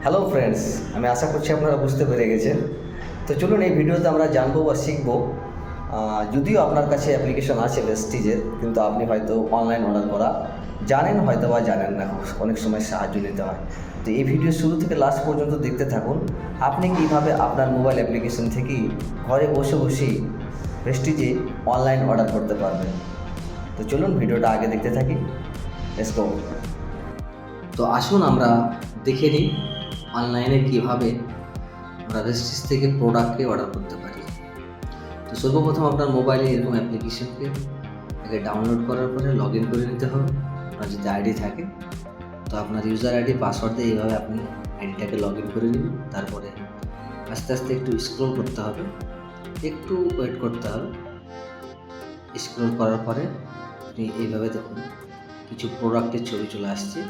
Hello friends, আমি আশা করছি আপনারা বুঝতে পেরে গেছেন। তো চলুন এই ভিডিওতে আমরা জানবো বা শিখবো। যদিও আপনার কাছে অ্যাপ্লিকেশন আছে ভেস্টিজের, কিন্তু আপনি হয়তো অনলাইন অর্ডার করা জানেন হয়তো বা জানেন না, অনেক সময় সাহায্য নিতে হয়। তো এই ভিডিও শুরু থেকে লাস্ট পর্যন্ত দেখতে থাকুন। আপনি কীভাবে আপনার মোবাইল অ্যাপ্লিকেশন থেকেই ঘরে বসে বসেই ভেস্টিজে অনলাইন অর্ডার করতে পারবেন। তো চলুন ভিডিওটা আগে দেখতে থাকি। Let's go. তো আসুন আমরা দেখে নিই অনলাইনে কীভাবে আমরা ভেস্টিজ থেকে প্রোডাক্টকে অর্ডার করতে পারি। তো সর্বপ্রথম আপনার মোবাইলে এরকম অ্যাপ্লিকেশনকে আগে ডাউনলোড করার পরে লগ ইন করে নিতে হবে। আপনার যদি আইডি থাকে তো আপনার ইউজার আইডি পাসওয়ার্ড দিয়ে এইভাবে আপনি আইডিটাকে লগ ইন করে নেবেন। তারপরে আস্তে আস্তে একটু স্ক্রল করতে হবে, একটু ওয়েট করতে হবে। স্ক্রল করার পরে আপনি এইভাবে দেখুন কিছু প্রোডাক্টের ছবি চলে আসছে।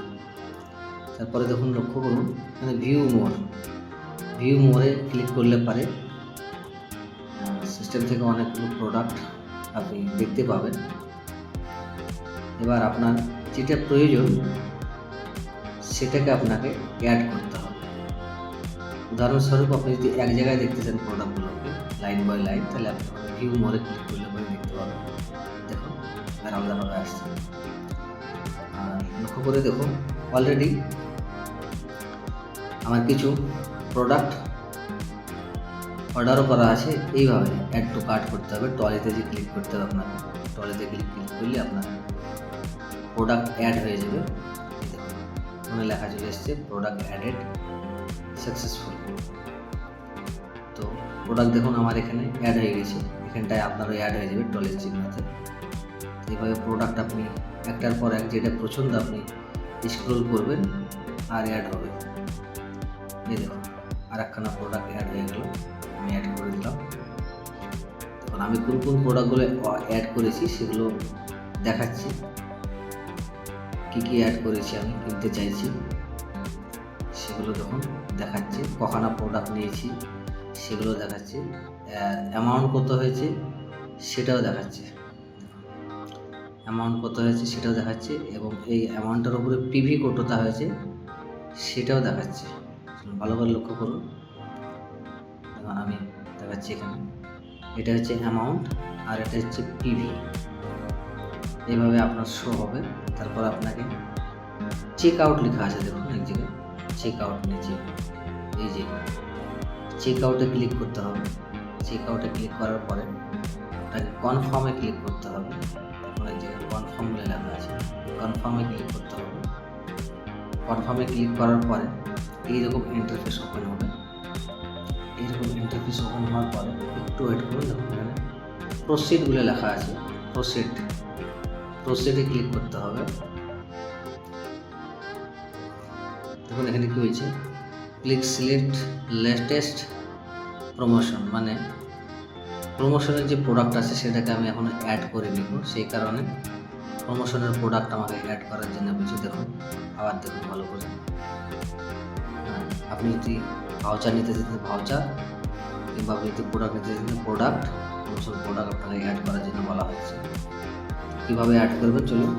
তারপরে দেখুন লক্ষ্য করুন এখানে ভিউ মোরে ক্লিক করলে পারে সিস্টেম থেকে অনেকগুলো প্রোডাক্ট আপনি দেখতে পাবেন। এবার আপনার যেটা প্রয়োজন সেটাকে আপনাকে অ্যাড করতে হবে। উদাহরণস্বরূপ আপনি যদি এক জায়গায় দেখতে চান প্রোডাক্টগুলোকে লাইন বাই লাইন, তাহলে আপনি ভিউ মোরে ক্লিক করলে পরে দেখতে পাবেন। দেখুন আর আলাদাভাবে আসছে। আর লক্ষ্য করে দেখুন অলরেডি আমার কিছু প্রোডাক্ট অর্ডারও করা আছে। এইভাবে অ্যাড টু কার্ট করতে হবে, ট্রলিতে যে ক্লিক করতে হবে আপনাকে। ট্রলিতে ক্লিক করলে আপনার প্রোডাক্ট অ্যাড হয়ে যাবে। ওখানে লেখা চলে এসছে প্রোডাক্ট অ্যাডেড সাকসেসফুল। তো প্রোডাক্ট দেখুন আমার এখানে অ্যাড হয়ে গেছে, এখানটায় আপনারও অ্যাড হয়ে যাবে ট্রলির চিহ্নতে। এইভাবে প্রোডাক্ট আপনি একটার পর এক যেটা পছন্দ আপনি স্ক্রল করবেন আর অ্যাড হবে। এই দেখুন আর একখানা প্রোডাক্ট অ্যাড হয়ে গেল, আমি অ্যাড করে দিলাম। তখন আমি কোন কোন প্রোডাক্টগুলো অ্যাড করেছি সেগুলো দেখাচ্ছি। কী কী অ্যাড করেছি আমি কিনতে চাইছি সেগুলো দেখুন দেখাচ্ছে। কখানা প্রোডাক্ট নিয়েছি সেগুলো দেখাচ্ছে, অ্যামাউন্ট কত হয়েছে সেটাও দেখাচ্ছে, এবং এই অ্যামাউন্টের উপরে পিভি কতটা হয়েছে সেটাও দেখাচ্ছে। ভালো করে লক্ষ্য করুন। এখন আমি দেখাচ্ছি এখানে এটা হচ্ছে অ্যামাউন্ট আর এটা হচ্ছে পিভি। এইভাবে আপনার শো হবে। তারপর আপনাকে চেক আউট লেখা আছে দেখুন এক জায়গায়, চেক আউট নিচে এই যে চেক আউটে ক্লিক করতে হবে। চেক আউটে ক্লিক করার পরে আপনাকে কনফার্মে ক্লিক করতে হবে। এখন এক জায়গায় কনফার্ম বলে লেখা আছে, কনফার্মে ক্লিক করতে হবে। কনফার্মে ক্লিক করার পরে এইরকম ইন্টারফেস ওপেন হবে। এইরকম ইন্টারফেস ওপেন হওয়ার পরে একটু ওয়েট করুন। দেখুন এখানে প্রসিড বলে লেখা আছে, প্রসিডে ক্লিক করতে হবে। দেখুন এখানে কি হয়েছে, ক্লিক সিলেক্ট লেটেস্ট প্রমোশন, মানে প্রমোশনের যে প্রোডাক্ট আছে সেটাকে আমি এখন অ্যাড করে নিব। সেই কারণে প্রমোশনের প্রোডাক্ট আমাকে অ্যাড করার জন্য বলছি। দেখুন আবার দেখুন ভালো করে। আপনি যদি ভাউচার নিতে চাইতেন ভাউচার, কিংবা আপনি যদি প্রোডাক্ট নিতে চাইতেন প্রোডাক্ট, প্রমোশন প্রোডাক্ট আপনাকে অ্যাড করার জন্য বলা হচ্ছে। কীভাবে অ্যাড করবেন চলুন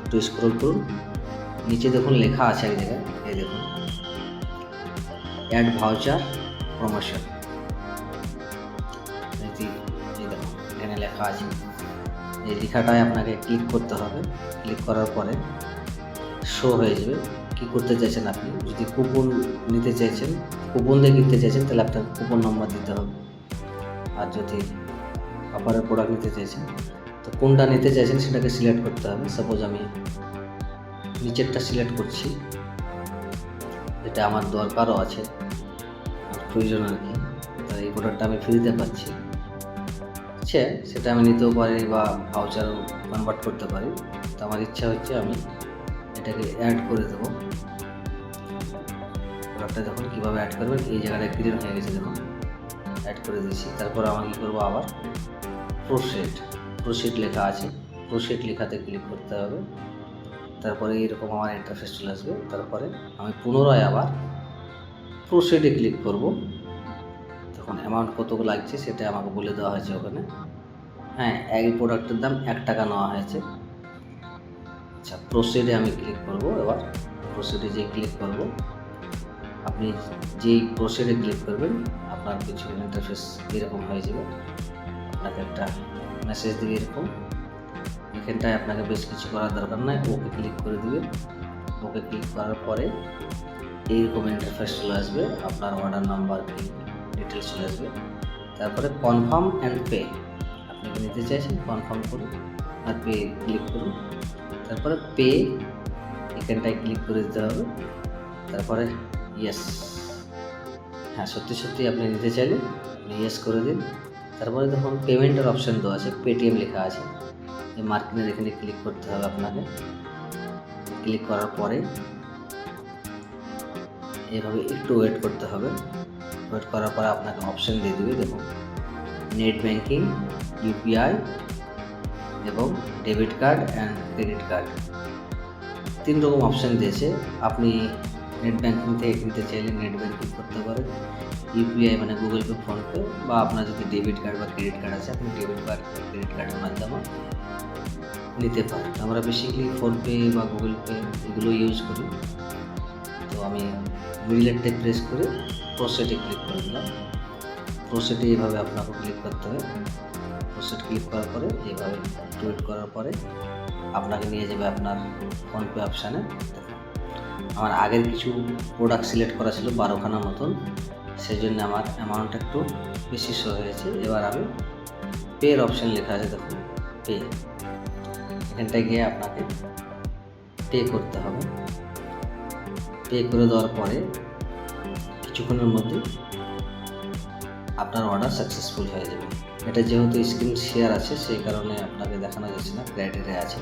একটু স্ক্রল করুন। নিচে দেখুন লেখা আছে এক জায়গায়, এই দেখুন অ্যাড ভাউচার প্রমোশন। এই দেখুন এখানে লেখা আছে, এই লেখাটায় আপনাকে ক্লিক করতে হবে। ক্লিক করার পরে শো হয়ে যাবে কী করতে চাইছেন আপনি। যদি কুপন নিতে চাইছেন, কুপন দিয়ে কিনতে চাইছেন, তাহলে আপনার কুপন নম্বর দিতে হবে। আর যদি অফারের প্রোডাক্ট নিতে চাইছেন তো কোনটা নিতে চাইছেন সেটাকে সিলেক্ট করতে হবে। সাপোজ আমি নিচেরটা সিলেক্ট করছি, এটা আমার দরকারও আছে, প্রয়োজন আর কি। তাই এই প্রোডাক্টটা আমি ফ্রিতে পাচ্ছি, আচ্ছা সেটা আমি নিতেও পারি বা ভাউচারও কনভার্ট করতে পারি। তো আমার ইচ্ছা হচ্ছে আমি এটাকে অ্যাড করে দেবো। প্রোডাক্টটা দেখুন কীভাবে অ্যাড করবেন, এই জায়গাটা ক্লিয়ার হয়ে গেছে দেখুন, অ্যাড করে দিচ্ছি। তারপর আমি কী করবো, আবার প্রোসিড লেখা আছে, প্রোসিড লেখাতে ক্লিক করতে হবে। তারপরে এইরকম আমার ইন্টারফেস চলে আসবে। তারপরে আমি পুনরায় আবার প্রোসিডে ক্লিক করব। তখন অ্যামাউন্ট কত লাগছে সেটা আমাকে বলে দেওয়া হয়েছে ওখানে। হ্যাঁ, এই প্রোডাক্টের দাম 1 টাকা নেওয়া হয়েছে। আচ্ছা প্রোসিডে আমি ক্লিক করব। এবার প্রোসিডে যে ক্লিক করব আপনি যেই প্রসেসে ক্লিক করবেন আপনার কিছু ইন্টারফেস এরকম হয়ে যাবে। আপনাকে একটা মেসেজ দিবে এরকম, এখানটায় আপনাকে বেশ কিছু করার দরকার নাই, ওকে ক্লিক করে দিবেন। ওকে ক্লিক করার পরে এইরকম ইন্টারফেস চলে আসবে, আপনার অর্ডার নাম্বার কি ডিটেলস চলে আসবে। তারপরে কনফার্ম অ্যান্ড পে, আপনি কি নিতে চাইছেন কনফার্ম করুন আর পে ক্লিক করুন। তারপরে পে এখানটায় ক্লিক করে দিতে হবে। তারপরে ইয়েস, হ্যাঁ সত্যি সত্যি আপনি নিতে চাইলে আপনি ইয়েস করে দিন। তারপরে দেখুন পেমেন্টের অপশান দেওয়া আছে, পেটিএম লেখা আছে, এই মার্কিনের এখানে ক্লিক করতে হবে আপনাকে। ক্লিক করার পরে এইভাবে একটু ওয়েট করতে হবে। ওয়েট করার পরে আপনাকে অপশান দিয়ে দেবে, দেখুন নেট ব্যাঙ্কিং, ইউপিআই এবং debit card and credit card, 3 রকম অপশান দিয়েছে। আপনি নেট ব্যাঙ্কিং থেকে কিনতে চাইলে নেট ব্যাঙ্কিং করতে পারেন, ইউপিআই মানে গুগল পে, ফোনপে, বা আপনার যদি ডেবিট কার্ড বা ক্রেডিট কার্ড আছে আপনি ডেবিট কার্ড ক্রেডিট কার্ডের মাধ্যমে নিতে পারেন। আমরা বেসিক্যালি ফোনপে বা গুগল পে এগুলো ইউজ করি। তো আমি মিডলেরটায় প্রেস করে প্রসেসে ক্লিক করে দিলাম। প্রসেসে এইভাবে আপনাকে ক্লিক করতে হবে। প্রসেস ক্লিক করার পরে এইভাবে টুইট করার পরে আপনাকে নিয়ে যাবে আপনার ফোনপে অপশানে। আমার আগের কিছু প্রোডাক্ট সিলেক্ট করা ছিল 12খানা মতন, সেই জন্য আমার অ্যামাউন্ট একটু বেশি শো হয়েছে। এবার আমি পের অপশান লেখা আছে, দেখুন পে, এখানটায় গিয়ে আপনাকে পে করতে হবে। পে করে দেওয়ার পরে কিছুক্ষণের মধ্যে আপনার অর্ডার সাকসেসফুল হয়ে যাবে। এটা যেহেতু স্ক্রিন শেয়ার আছে সেই কারণে আপনাকে দেখানো যাচ্ছে না, ক্রাইটেরিয়া আছে।